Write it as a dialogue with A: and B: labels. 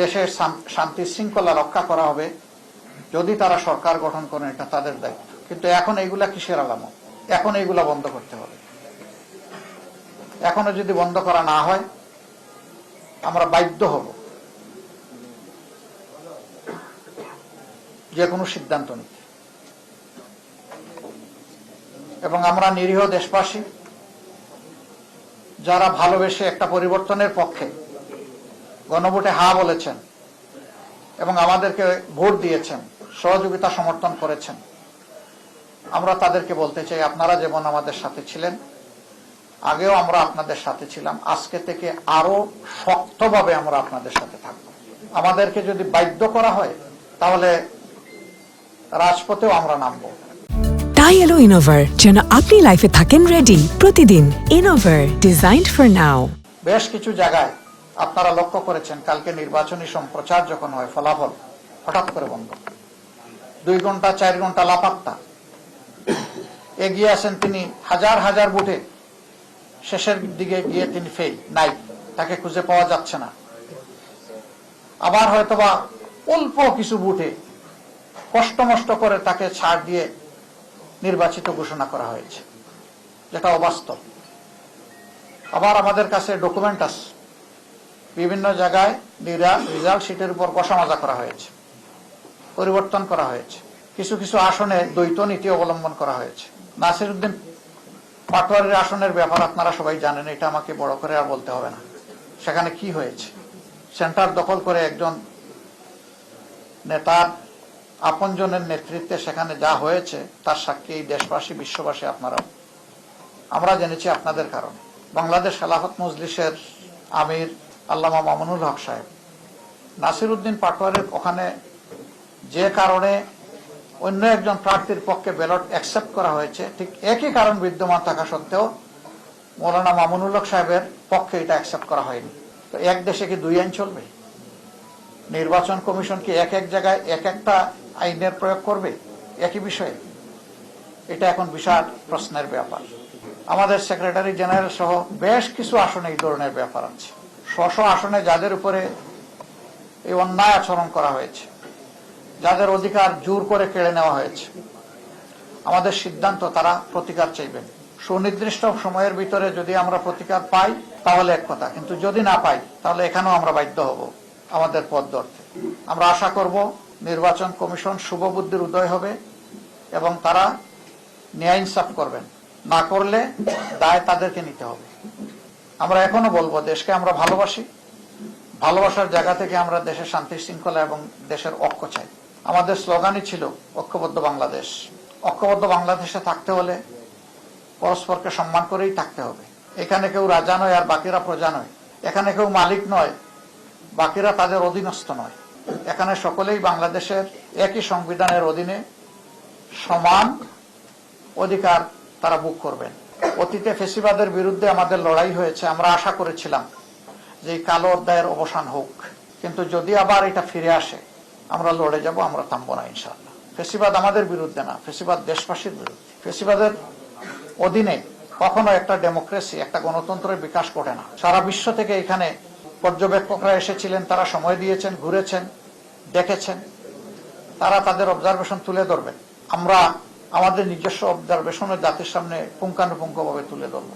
A: দেশের শান্তি শৃঙ্খলা রক্ষা করা হবে যদি তারা সরকার গঠন করেন, এটা তাদের দায়িত্ব। কিন্তু এখন এইগুলা কিসের আলামত? এখন এইগুলা বন্ধ করতে হবে। এখনো যদি বন্ধ করা না হয়, আমরা বাধ্য হব যে কোনো সিদ্ধান্ত নিতে। এবং আমরা নিরীহ দেশবাসী যারা ভালোবেসে একটা পরিবর্তনের পক্ষে গণভোটে হা বলেছেন এবং আমাদেরকে ভোট দিয়েছেন, সহযোগিতা সমর্থন করেছেন, আমরা তাদেরকে বলতে চাই, আপনারা যেমন আমাদের সাথে ছিলেন, আগেও আমরা আপনাদের সাথে ছিলাম, আজকে থেকে আরো শক্তভাবে আমরা আপনাদের সাথে থাকব। আমাদেরকে যদি বাধ্য করা হয় তাহলে রাজপথেও আমরা নামবো।
B: তাই এলো ইনোভার, যেন আপনি লাইফে থাকেন রেডি প্রতিদিন। Innova, designed for now.
A: বেশ কিছু জায়গায় আপনারা লক্ষ্য করেছেন, কালকে নির্বাচনী সম্প্রচার যখন হয়, ফলাফল হঠাৎ করে বন্ধ, 2 ঘন্টা 4 ঘন্টা লাপাত্তা। এগিয়ে আসেন তিনি হাজার হাজার ভোটে, শেষের দিকে গিয়ে তিনি ফেল, নাই, তাকে খুঁজে পাওয়া যাচ্ছে না। আবার হয়তোবা অল্প কিছু ভোটে কষ্ট মষ্ট করে তাকে ছাড় দিয়ে নির্বাচিত ঘোষণা করা হয়েছে, যেটা অবাস্তব। আবার আমাদের কাছে ডকুমেন্ট আছে, বিভিন্ন জায়গায় রেজাল্ট শিটের উপর কষামাজা করা হয়েছে, পরিবর্তন করা হয়েছে, কিছু কিছু আসনে দ্বৈত নীতি অবলম্বন করা হয়েছে। নাসিরউদ্দিন পাটোয়ারির আসনের ব্যাপার আপনারা সবাই জানেন, এটা আমাকে বড় করে আর বলতে হবে না। সেখানে কি হয়েছে, সেন্টার দখল করে একজন নেতার আপনজনের নেতৃত্বে সেখানে যা হয়েছে তার সাক্ষী এই দেশবাসী, বিশ্ববাসী, আপনারা। আমরা জেনেছি আপনাদের কারণে। বাংলাদেশ খেলাফত মজলিসের আমির আল্লামা মামুনুল হক সাহেব, নাসিরউদ্দিন পাটোয়ারির ওখানে যে কারণে অন্য একজন প্রার্থীর পক্ষে ব্যালট অ্যাকসেপ্ট করা হয়েছে, ঠিক একই কারণ বিদ্যমান থাকা সত্ত্বেও মৌলানা মামুনুল হক সাহেবের পক্ষে এটা অ্যাকসেপ্ট করা হয়নি। তো এক দেশে কি 2 আইন চলবে? নির্বাচন কমিশন কি এক এক জায়গায় এক একটা আইনের প্রয়োগ করবে একই বিষয়ে? এটা এখন বিশাল প্রশ্নের ব্যাপার। আমাদের সেক্রেটারি জেনারেল সহ বেশ কিছু আসনে এই ধরনের ব্যাপার আছে। 100 আসনে যাদের উপরে এই অন্যায় আচরণ করা হয়েছে, যাদের অধিকার জোর করে কেড়ে নেওয়া হয়েছে, আমাদের সিদ্ধান্ত তারা প্রতিকার চাইবেন। সুনির্দিষ্ট সময়ের ভিতরে যদি আমরা প্রতিকার পাই তাহলে এক কথা, কিন্তু যদি না পাই তাহলে এখানেও আমরা বাধ্য হব আমাদের পথ ধরতে। আমরা আশা করব নির্বাচন কমিশন শুভবুদ্ধির উদয় হবে এবং তারা ন্যায় ইনসাফ করবেন। না করলে দায় তাদেরকে নিতে হবে। আমরা এখনো বলবো, দেশকে আমরা ভালোবাসি, ভালোবাসার জায়গা থেকে আমরা দেশের শান্তি শৃঙ্খলা এবং দেশের ঐক্য চাই। আমাদের স্লোগানই ছিল ঐক্যবদ্ধ বাংলাদেশ। ঐক্যবদ্ধ বাংলাদেশে থাকতে হলে পরস্পরকে সম্মান করেই থাকতে হবে। এখানে কেউ রাজা নয় আর বাকিরা প্রজা নয়, এখানে কেউ মালিক নয়, বাকিরা তাদের অধীনস্থ নয়। এখানে সকলেই বাংলাদেশের একই সংবিধানের অধীনে সমান অধিকার তারা ভোগ করবেন। অতীতে ফ্যাসিবাদের বিরুদ্ধে আমাদের লড়াই হয়েছে, আমরা আশা করেছিলাম যে এই কালো অধ্যায়ের অবসান হোক, কিন্তু যদি আবার এটা ফিরে আসে আমরা লড়ে যাব, আমরা থামবো না ইনশাআল্লাহ। ফ্যাসিবাদ আমাদের বিরুদ্ধে না, ফ্যাসিবাদ দেশবাসীর বিরুদ্ধে। ফ্যাসিবাদের অধীনে কখনো একটা ডেমোক্রেসি, একটা গণতন্ত্রের বিকাশ ঘটে না। সারা বিশ্ব থেকে এখানে পর্যবেক্ষকরা এসেছিলেন, তারা সময় দিয়েছেন, ঘুরেছেন, দেখেছেন, তারা তাদের অবজারভেশন তুলে ধরবেন। আমরা আমাদের নিজস্ব অবজারভেশনের জাতির সামনে পুঙ্খানুপুঙ্খভাবে তুলে ধরব।